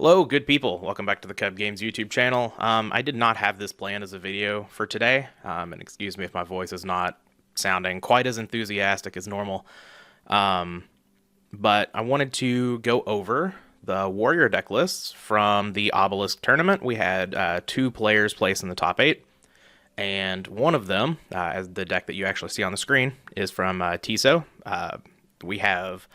Hello, good people. Welcome back to the Kuhb Games YouTube channel. I did not have this planned as a video for today, and excuse me if my voice is not sounding quite as enthusiastic as normal. But I wanted to go over the warrior deck lists from the Obelisk tournament. We had 2 players place in the top 8, and one of them, as the deck that you actually see on the screen, is from Tiso. We have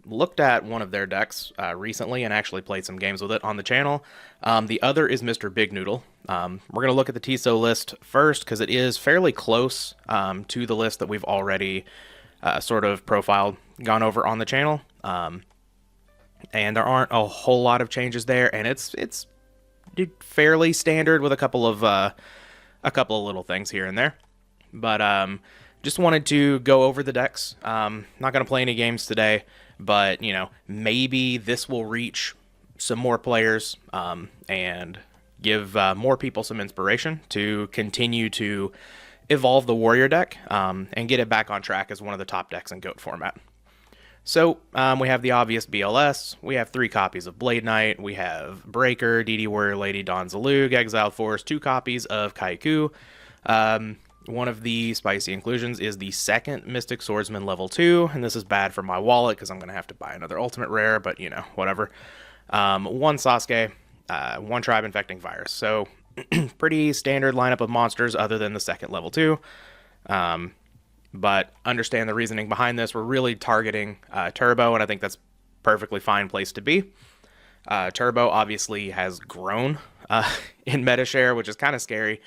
looked at one of their decks recently and actually played some games with it on the channel. The other is MrBigNoodle. We're going to look at the Tiso list first because it is fairly close to the list that we've already sort of profiled, gone over on the channel. And there aren't a whole lot of changes there, and it's fairly standard with a couple of little things here and there. But just wanted to go over the decks. Not going to play any games today, but, you know, maybe this will reach some more players and give more people some inspiration to continue to evolve the warrior deck and get it back on track as one of the top decks in GOAT format. So we have the obvious BLS, we have 3 copies of Blade Knight, we have Breaker, DD Warrior Lady, Don Zalug, Exiled Force, 2 copies of Kuhb. One of the spicy inclusions is the 2nd Mystic Swordsman level 2, and this is bad for my wallet because I'm going to have to buy another Ultimate Rare, but, you know, whatever. 1 Sasuke, 1 Tribe Infecting Virus. So, pretty standard lineup of monsters other than the 2nd level 2. But understand the reasoning behind this. We're really targeting Turbo, and I think that's perfectly fine place to be. Turbo obviously has grown in meta share, which is kind of scary.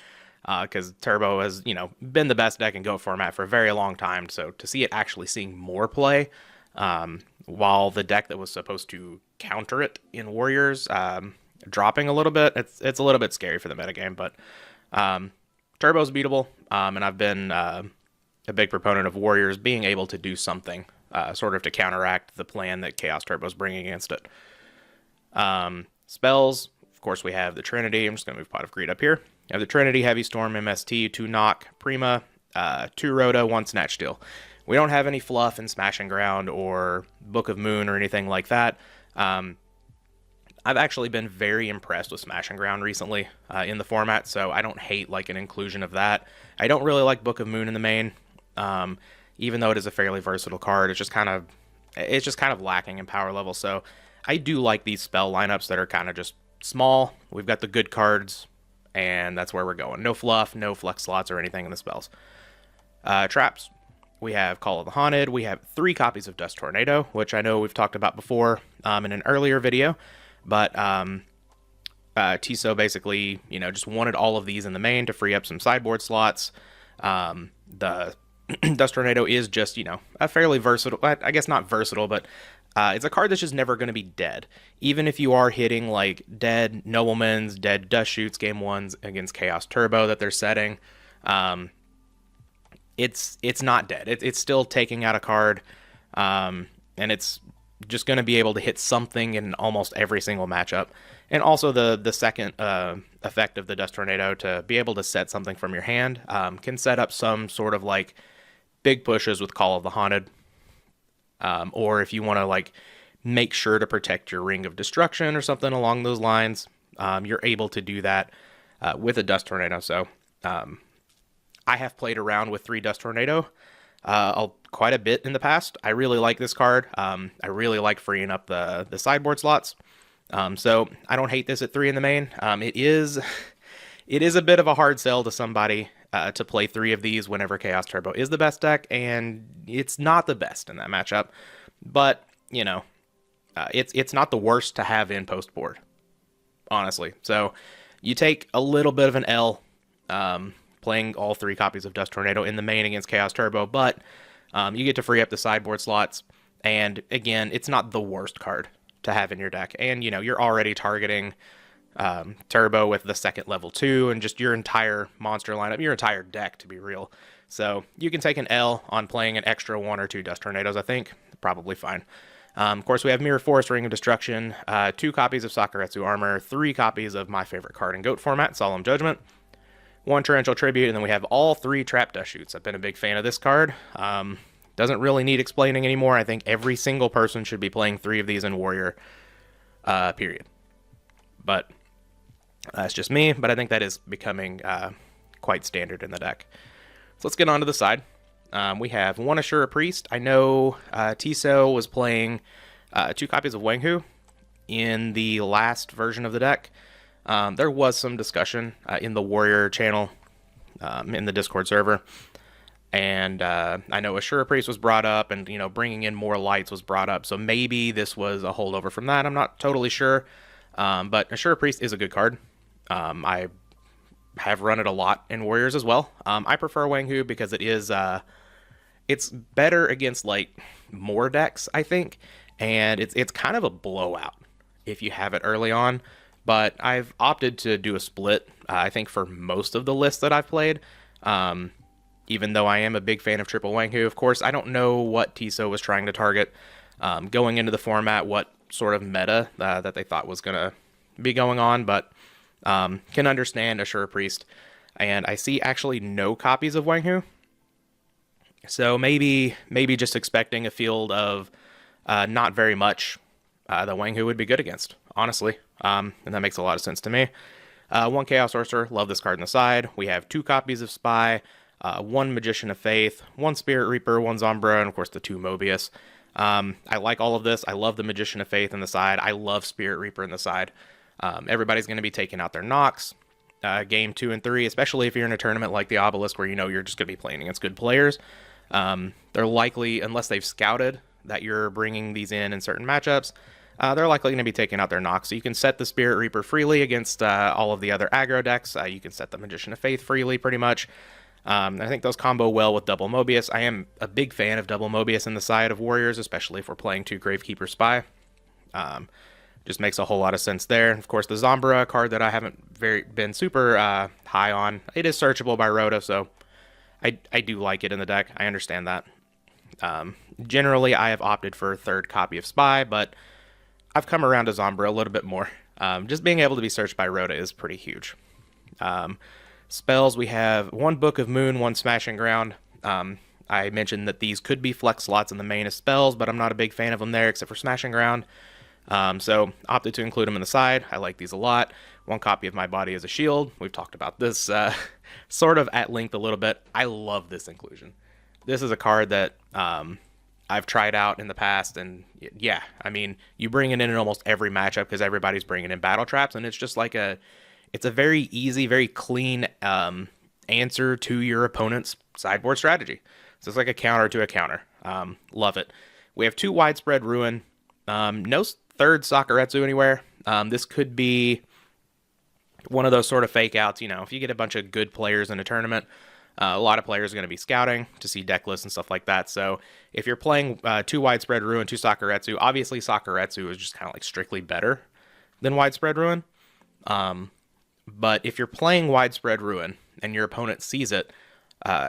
Because Turbo has, you know, been the best deck in GOAT format for a very long time. So to see it actually seeing more play, while the deck that was supposed to counter it in Warriors dropping a little bit, it's a little bit scary for the metagame. But Turbo's beatable, and I've been a big proponent of Warriors being able to do something sort of to counteract the plan that Chaos Turbo's bringing against it. Spells, of course, we have the Trinity. I'm just going to move Pot of Greed up here. You have the Trinity, Heavy Storm, MST, 2 Knock, Prima, 2 Rhoda, 1 Snatch Steal. We don't have any fluff in Smash and Ground or Book of Moon or anything like that. I've actually been very impressed with Smash and Ground recently in the format, so I don't hate like an inclusion of that. I don't really like Book of Moon in the main, even though it is a fairly versatile card. It's just kind of lacking in power level. So I do like these spell lineups that are kind of just small. We've got the good cards, and that's where we're going. No fluff, no flex slots or anything in the spells. Traps. We have Call of the Haunted. We have 3 copies of Dust Tornado, which I know we've talked about before in an earlier video. But Tiso basically, you know, just wanted all of these in the main to free up some sideboard slots. The Dust Tornado is just, you know, a fairly versatile, I guess not versatile, but it's a card that's just never going to be dead. Even if you are hitting like dead Noblemen's, dead Dust Shoots game 1s against Chaos Turbo that they're setting, it's not dead. It's still taking out a card, and it's just going to be able to hit something in almost every single matchup. And also the second effect of the Dust Tornado, to be able to set something from your hand, can set up some sort of like big pushes with Call of the Haunted. Or if you want to like make sure to protect your Ring of Destruction or something along those lines, you're able to do that with a Dust Tornado. So I have played around with 3 Dust Tornado quite a bit in the past. I really like this card. I really like freeing up the sideboard slots. So I don't hate this at 3 in the main. It is a bit of a hard sell to somebody to play 3 of these whenever Chaos Turbo is the best deck, and it's not the best in that matchup. But, you know, it's not the worst to have in post board, honestly. So you take a little bit of an L playing all 3 copies of Dust Tornado in the main against Chaos Turbo, but you get to free up the sideboard slots, and again, it's not the worst card to have in your deck. And, you know, you're already targeting Turbo with the 2nd level 2 and just your entire monster lineup, your entire deck, to be real. So you can take an L on playing an extra 1 or 2 Dust Tornadoes, I think. Probably fine. Of course, we have Mirror Force, Ring of Destruction, 2 copies of Sakuretsu Armor, 3 copies of my favorite card in GOAT format, Solemn Judgment, 1 Torrential Tribute, and then we have all 3 Trap Dust Shoots. I've been a big fan of this card. Doesn't really need explaining anymore. I think every single person should be playing 3 of these in Warrior. period. But that's just me, but I think that is becoming quite standard in the deck. So let's get on to the side. We have one Ashura Priest. I know Tiso was playing 2 copies of Wanghu in the last version of the deck. There was some discussion in the Warrior channel in the Discord server. And I know Ashura Priest was brought up, and, you know, bringing in more lights was brought up. So maybe this was a holdover from that. I'm not totally sure. But Ashura Priest is a good card. I have run it a lot in Warriors as well. I prefer Wanghu because it is it's better against like more decks, I think, and it's kind of a blowout if you have it early on. But I've opted to do a split. I think for most of the lists that I've played, even though I am a big fan of triple Wanghu. Of course, I don't know what Tiso was trying to target going into the format, what sort of meta that they thought was gonna be going on, but can understand Ashura Priest. And I see actually no copies of Wanghu. So maybe just expecting a field of not very much that Wanghu would be good against, honestly. And that makes a lot of sense to me. 1 Chaos Sorcerer, love this card on the side. We have 2 copies of Spy, 1 Magician of Faith, 1 Spirit Reaper, 1 Zombra, and of course the 2 Mobius. I like all of this. I love the Magician of Faith in the side. I love Spirit Reaper in the side. Everybody's going to be taking out their Nox game 2 and 3, especially if you're in a tournament like the Obelisk where you know you're just going to be playing against good players. They're likely, unless they've scouted that you're bringing these in certain matchups, they're likely going to be taking out their Nox. So you can set the Spirit Reaper freely against all of the other aggro decks. You can set the Magician of Faith freely, pretty much. I think those combo well with double Mobius. I am a big fan of double Mobius in the side of Warriors, especially if we're playing 2 Gravekeeper Spy. Just makes a whole lot of sense there. Of course, the Zombra card that I haven't been super high on. It is searchable by Rhoda, so I do like it in the deck. I understand that. Generally, I have opted for a 3rd copy of Spy, but I've come around to Zombra a little bit more. Just being able to be searched by Rhoda is pretty huge. Spells, we have 1 Book of Moon, 1 Smashing Ground. I mentioned that these could be flex slots in the main of spells, but I'm not a big fan of them there except for Smashing Ground. So opted to include them in the side. I like these a lot. 1 copy of My Body as a Shield. We've talked about this sort of at length a little bit. I love this inclusion. This is a card that I've tried out in the past, and yeah, I mean, you bring it in almost every matchup because everybody's bringing in battle traps, and it's just like it's a very easy, very clean answer to your opponent's sideboard strategy. So it's like a counter to a counter. Love it. We have 2 Widespread Ruin. No 3rd Sakuretsu anywhere. This could be one of those sort of fake outs. You know, if you get a bunch of good players in a tournament, a lot of players are going to be scouting to see deck lists and stuff like that. So if you're playing 2 Widespread Ruin, 2 Sakuretsu, obviously Sakuretsu is just kind of like strictly better than Widespread Ruin. But if you're playing Widespread Ruin and your opponent sees it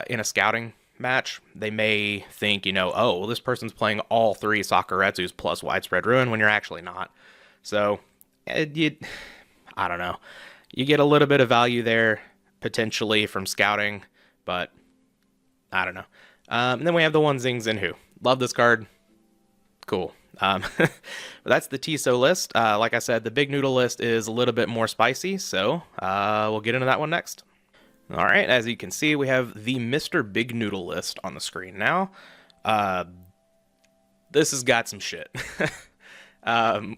in a scouting match, they may think, you know, oh, well, this person's playing all 3 Sakuretsus plus Widespread Ruin when you're actually not. So, I don't know. You get a little bit of value there, potentially, from scouting, but I don't know. And then we have the 1 Zing Zinhu. Love this card. Cool. But that's the Tiso list. Like I said, the Big Noodle list is a little bit more spicy, so we'll get into that one next. All right, as you can see, we have the MrBigNoodle list on the screen now. This has got some shit.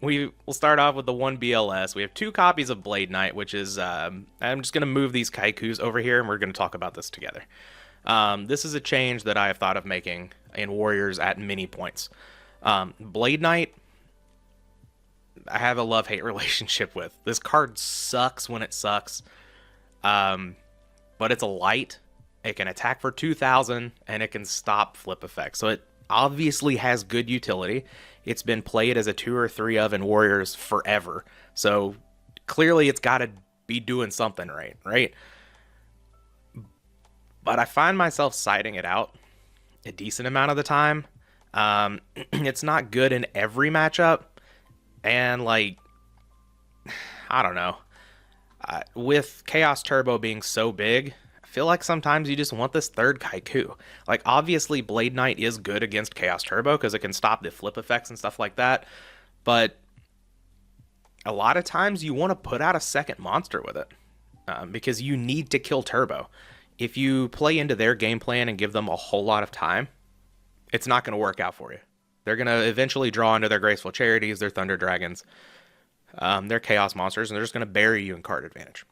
We will start off with the 1 BLS. We have 2 copies of Blade Knight, which is, I'm just going to move these Kaikus over here, and we're going to talk about this together. This is a change that I have thought of making in Warriors at many points. Blade Knight, I have a love-hate relationship with. This card sucks when it sucks. But it's a light, it can attack for 2,000, and it can stop flip effects. So it obviously has good utility. It's been played as a 2 or 3 of in Warriors forever. So clearly it's got to be doing something right? But I find myself siding it out a decent amount of the time. It's not good in every matchup, and like, I don't know. With Chaos Turbo being so big, I feel like sometimes you just want this 3rd Kaiku. Like, obviously, Blade Knight is good against Chaos Turbo because it can stop the flip effects and stuff like that. But a lot of times you want to put out a second monster with it, because you need to kill Turbo. If you play into their game plan and give them a whole lot of time, it's not going to work out for you. They're going to eventually draw into their Graceful Charities, their Thunder Dragons, their Chaos Monsters, and they're just going to bury you in card advantage.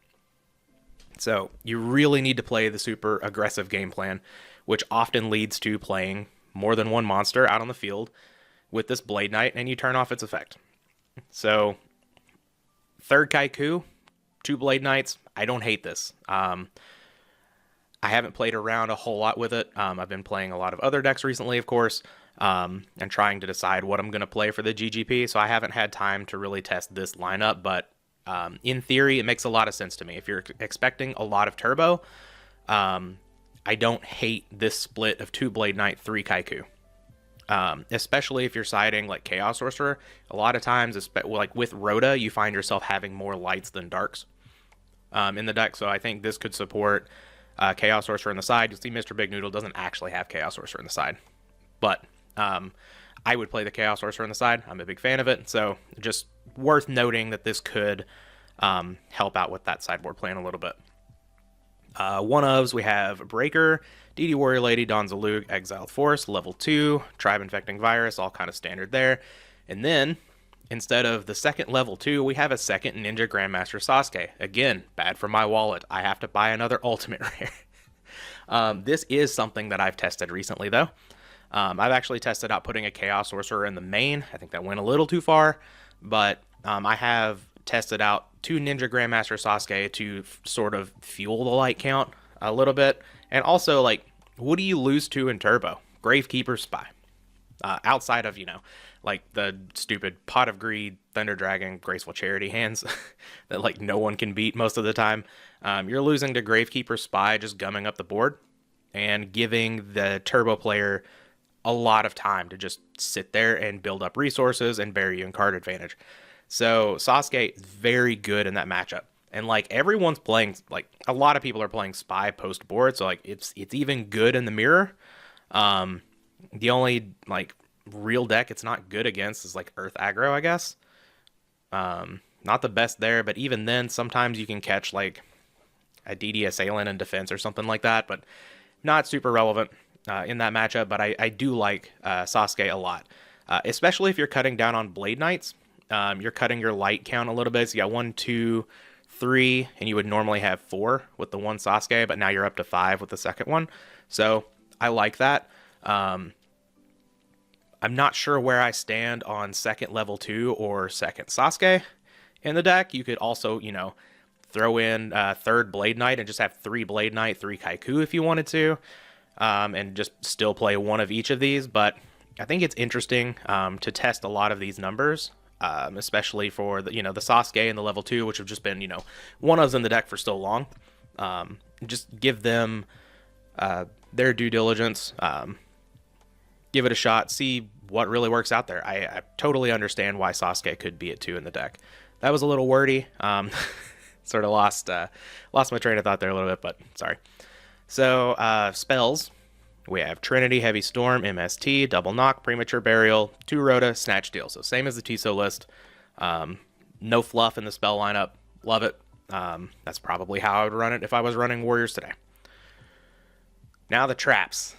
So you really need to play the super aggressive game plan, which often leads to playing more than one monster out on the field with this Blade Knight, and you turn off its effect. So, third Kaiku, 2 Blade Knights. I don't hate this. I haven't played around a whole lot with it. I've been playing a lot of other decks recently, of course, and trying to decide what I'm going to play for the GGP, so I haven't had time to really test this lineup, but in theory, it makes a lot of sense to me. If you're expecting a lot of Turbo, I don't hate this split of 2 Blade Knight, 3 Kaiku. Especially if you're siding like Chaos Sorcerer. A lot of times, like with Rhoda, you find yourself having more lights than darks in the deck. So I think this could support Chaos Sorcerer on the side. You'll see MrBigNoodle doesn't actually have Chaos Sorcerer on the side. But I would play the Chaos Sorcerer on the side. I'm a big fan of it. So just worth noting that this could help out with that sideboard plan a little bit. One-ofs, we have Breaker, DD Warrior Lady, Dawn Zalug, Exiled Force, level 2, Tribe Infecting Virus, all kind of standard there. And then, instead of the second level 2, we have a second Ninja Grandmaster Sasuke. Again, bad for my wallet. I have to buy another Ultimate Rare. This is something that I've tested recently, though. I've actually tested out putting a Chaos Sorcerer in the main. I think that went a little too far, but I have tested out 2 Ninja Grandmaster Sasuke to sort of fuel the light count a little bit. And also, like, what do you lose to in Turbo? Gravekeeper Spy. Outside of, like the stupid Pot of Greed, Thunder Dragon, Graceful Charity hands that, like, no one can beat most of the time. You're losing to Gravekeeper Spy, just gumming up the board and giving the Turbo player a lot of time to just sit there and build up resources and bury you in card advantage. So Sasuke is very good in that matchup. And like everyone's playing, like a lot of people are playing Spy post board, so like it's even good in the mirror. The only like real deck it's not good against is like Earth Aggro, I guess. Not the best there, but even then sometimes you can catch like a DD Assailant in defense or something like that, but not super relevant in that matchup. But I do like Sasuke a lot, especially if you're cutting down on Blade Knights. You're cutting your light count a little bit, so you got 1, 2, 3, and you would normally have 4 with the one Sasuke, but now you're up to 5 with the second one. So I like that. I'm not sure where I stand on second level 2 or second Sasuke in the deck. You could also, throw in third Blade Knight and just have 3 Blade Knight, 3 Kaiku if you wanted to, and just still play one of each of these. But I think it's interesting to test a lot of these numbers. Especially for the the Sasuke and the level 2, which have just been one-ofs in the deck for so long. Just give them their due diligence, give it a shot, see what really works out there. I totally understand why Sasuke could be at 2 in the deck. That was a little wordy. Sort of lost my train of thought there a little bit, but sorry. So spells. We have Trinity, Heavy Storm, MST, Double Knock, Premature Burial, 2 Rhoda, Snatch Steal. So same as the Tiso list. No fluff in the spell lineup. Love it. That's probably how I would run it if I was running Warriors today. Now the traps.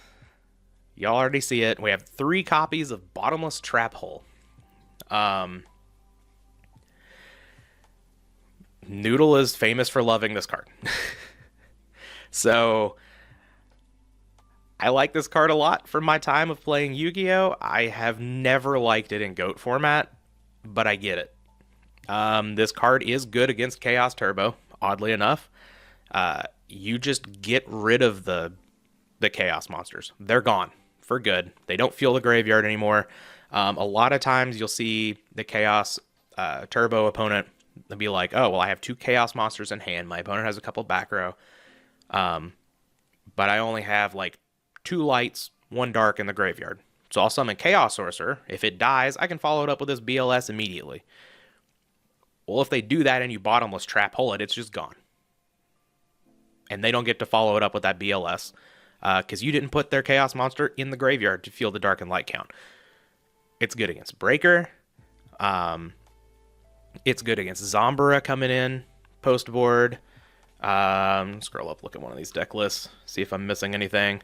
Y'all already see it. We have 3 copies of Bottomless Trap Hole. Noodle is famous for loving this card. So I like this card a lot from my time of playing Yu-Gi-Oh! I have never liked it in GOAT format, but I get it. This card is good against Chaos Turbo, oddly enough. You just get rid of the Chaos monsters. They're gone for good. They don't fuel the graveyard anymore. A lot of times you'll see the Chaos Turbo opponent be like, oh, well, I have 2 Chaos monsters in hand. My opponent has a couple back row. But I only have like 2 lights, 1 dark in the graveyard. So I'll summon Chaos Sorcerer. If it dies, I can follow it up with this BLS immediately. Well, if they do that and you Bottomless Trap Hole it, it's just gone. And they don't get to follow it up with that BLS because you didn't put their Chaos Monster in the graveyard to fuel the dark and light count. It's good against Breaker. It's good against Zombara coming in post board. Scroll up, look at one of these deck lists, see if I'm missing anything.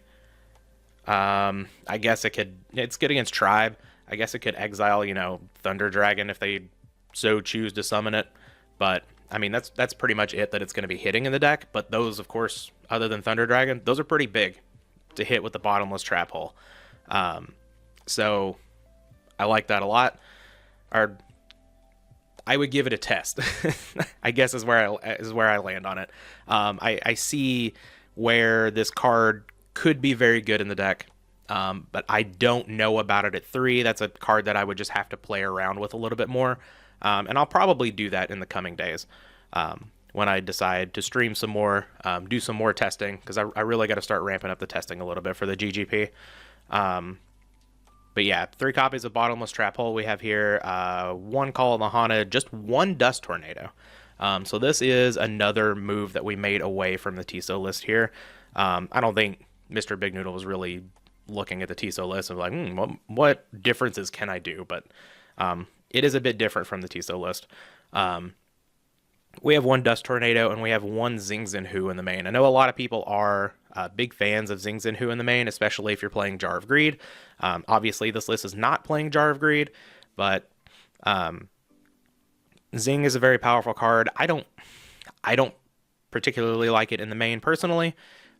I guess it's good against Tribe. I guess it could exile, Thunder Dragon if they so choose to summon it. But I mean, that's pretty much it that it's going to be hitting in the deck. But those, of course, other than Thunder Dragon, those are pretty big to hit with the bottomless trap hole. So I like that a lot. I would give it a test. I guess is where I land on it. I see where this card could be very good in the deck, but I don't know about it at 3. That's a card that I would just have to play around with a little bit more, and I'll probably do that in the coming days when I decide to stream some more, do some more testing, because I really got to start ramping up the testing a little bit for the GGP. But yeah, 3 copies of Bottomless Trap Hole we have here, 1 Call of the Haunted, just 1 Dust Tornado. So this is another move that we made away from the Tiso list here. I don't think MrBigNoodle was really looking at the Tiso list and like, what differences can I do? But it is a bit different from the Tiso list. We have 1 Dust Tornado and we have 1 Zing Zinhu in the main. I know a lot of people are big fans of Zing Zinhu in the main, especially if you're playing Jar of Greed. Obviously, this list is not playing Jar of Greed, but Zing is a very powerful card. I don't particularly like it in the main personally,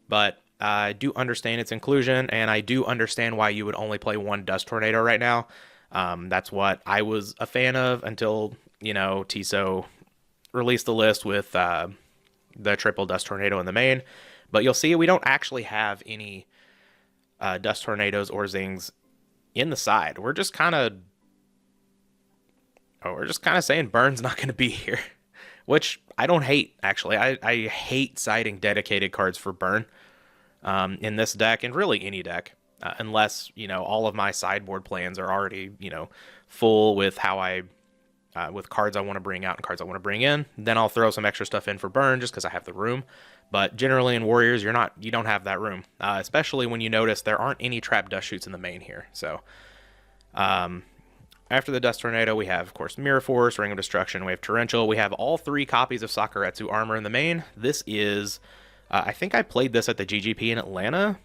but I do understand its inclusion, and I do understand why you would only play 1 Dust Tornado right now. That's what I was a fan of until, Tiso released the list with the triple Dust Tornado in the main. But you'll see we don't actually have any Dust Tornadoes or Zings in the side. We're just kind of saying Burn's not going to be here, which I don't hate, actually. I hate siding dedicated cards for Burn in this deck, and really any deck, unless, all of my sideboard plans are already, full with with cards I want to bring out and cards I want to bring in. Then I'll throw some extra stuff in for Burn just because I have the room. But generally in Warriors, you don't have that room, especially when you notice there aren't any trap dust shoots in the main here. So after the Dust Tornado, we have, of course, Mirror Force, Ring of Destruction, we have Torrential. We have all 3 copies of Sakuretsu Armor in the main. This is, I think I played this at the GGP in Atlanta.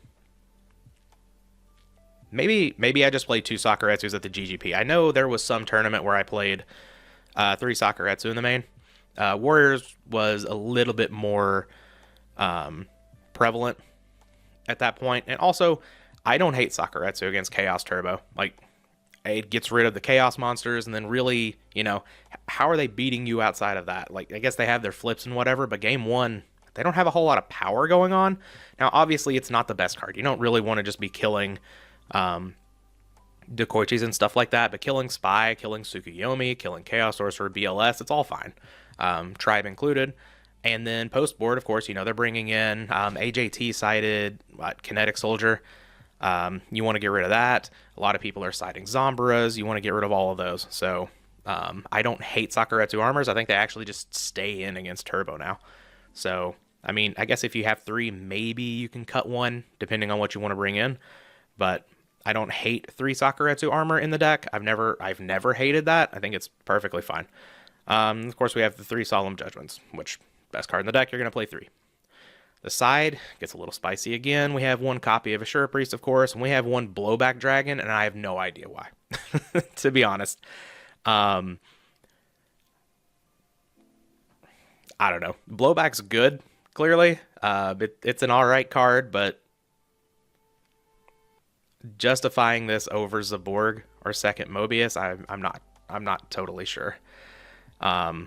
Maybe I just played 2 Sakuretsus at the GGP. I know there was some tournament where I played 3 Sakuretsu in the main. Warriors was a little bit more prevalent at that point. And also, I don't hate Sakuretsu against Chaos Turbo. Like, it gets rid of the Chaos monsters, and then really, how are they beating you outside of that? Like, I guess they have their flips and whatever, but game 1, they don't have a whole lot of power going on. Now, obviously, it's not the best card. You don't really want to just be killing Dekoichis and stuff like that, but killing Spy, killing Tsukuyomi, killing Chaos Sorcerer, BLS, it's all fine. Tribe included. And then post board, of course, they're bringing in AJT sided Kinetic Soldier. You want to get rid of that. A lot of people are siding Zombaras. You want to get rid of all of those. So I don't hate Sakuretsu Armors. I think they actually just stay in against Turbo now. So, I mean, I guess if you have 3, maybe you can cut 1, depending on what you want to bring in. But I don't hate 3 Sakuretsu Armor in the deck. I've never hated that. I think it's perfectly fine. Of course, we have the 3 Solemn Judgments, which, best card in the deck, you're going to play 3. The side gets a little spicy again. We have 1 copy of Assura Priest, of course, and we have 1 Blowback Dragon, and I have no idea why, to be honest. I don't know. Blowback's good, clearly. It's an alright card, but justifying this over Zaborg or second Mobius, I'm not totally sure. Yeah,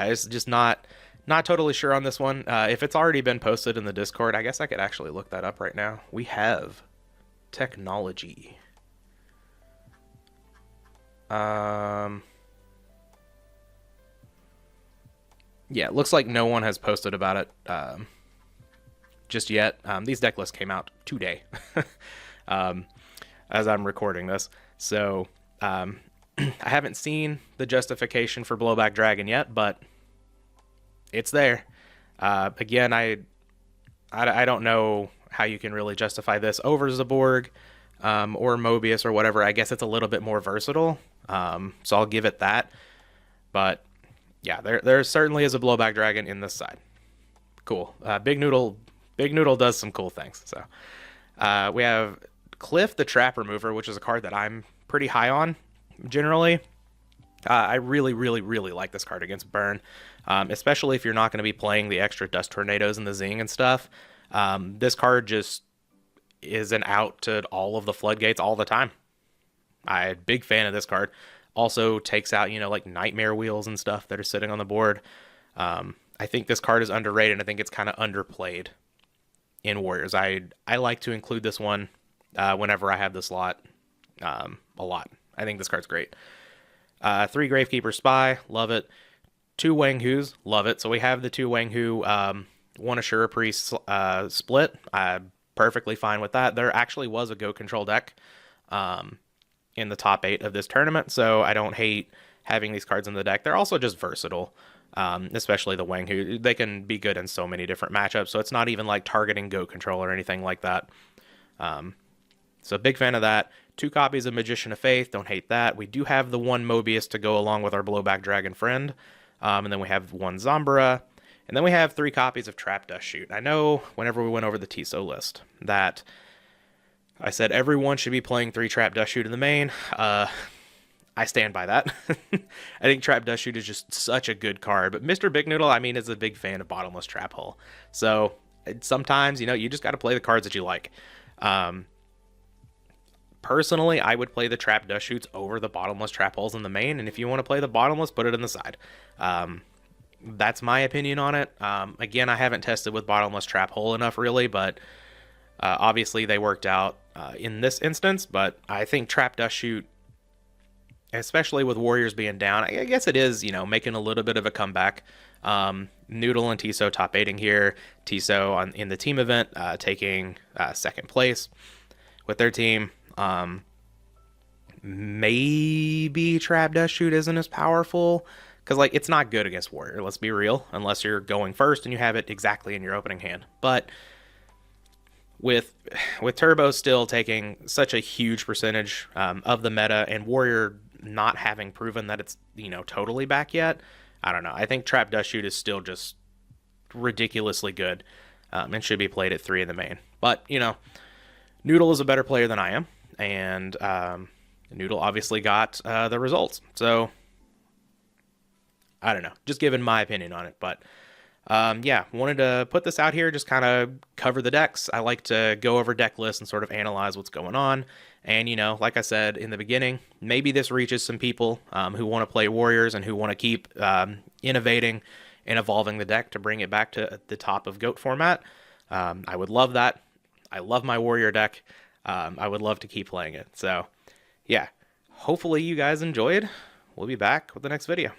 it's just not totally sure on this one. If it's already been posted in the Discord, I guess I could actually look that up right now. We have technology. Yeah, it looks like no one has posted about it just yet. These deck lists came out today as I'm recording this. So I haven't seen the justification for Blowback Dragon yet, but it's there. Again, I don't know how you can really justify this over Zaborg or Mobius or whatever. I guess it's a little bit more versatile. So I'll give it that. But yeah, there certainly is a blowback dragon in this side. Cool. Big Noodle does some cool things. So we have Cliff the Trap Remover, which is a card that I'm pretty high on generally. I really, really, really like this card against Burn, especially if you're not going to be playing the extra Dust Tornadoes and the Zing and stuff. This card just is an out to all of the floodgates all the time. I'm a big fan of this card. Also takes out, like Nightmare Wheels and stuff that are sitting on the board. I think this card is underrated. I think it's kind of underplayed in Warriors. I like to include this one whenever I have the slot a lot. I think this card's great. 3 Gravekeeper Spy, love it. 2 Wang Hus, love it. So we have the 2 Wang Hu, 1 Ashura Priest split. I'm perfectly fine with that. There actually was a Go Control deck in the top 8 of this tournament, so I don't hate having these cards in the deck. They're also just versatile, especially the Wang Hu. They can be good in so many different matchups, so it's not even like targeting Go Control or anything like that. So big fan of that. 2 copies of Magician of Faith, don't hate that. We do have the 1 Mobius to go along with our Blowback Dragon friend. And then we have 1 Zombara. And then we have 3 copies of Trap Dust Shoot. I know whenever we went over the Tiso list that I said everyone should be playing 3 Trap Dust Shoot in the main. I stand by that. I think Trap Dust Shoot is just such a good card. But MrBigNoodle, I mean, is a big fan of Bottomless Trap Hole. So sometimes, you just got to play the cards that you like. Personally, I would play the Trap Dust Shoots over the Bottomless Trap Holes in the main, and if you want to play the Bottomless, put it in the side. That's my opinion on it. Again, I haven't tested with Bottomless Trap Hole enough, really, but obviously they worked out in this instance, but I think Trap Dust Shoot, especially with Warriors being down, I guess it is, making a little bit of a comeback. Noodle and Tiso top 8ing here. Tiso in the team event taking 2nd place with their team. Maybe Trap Dust Shoot isn't as powerful because it's not good against Warrior, let's be real, unless you're going first and you have it exactly in your opening hand. But with Turbo still taking such a huge percentage of the meta and Warrior not having proven that it's totally back yet, I don't know. I think Trap Dust Shoot is still just ridiculously good and should be played at 3 in the main. But Noodle is a better player than I am. And Noodle obviously got the results. So, I don't know. Just giving my opinion on it. But, yeah, wanted to put this out here, just kind of cover the decks. I like to go over deck lists and sort of analyze what's going on. And, like I said in the beginning, maybe this reaches some people who want to play Warriors and who want to keep innovating and evolving the deck to bring it back to the top of GOAT format. I would love that. I love my Warrior deck. I would love to keep playing it. So, yeah, hopefully you guys enjoyed. We'll be back with the next video.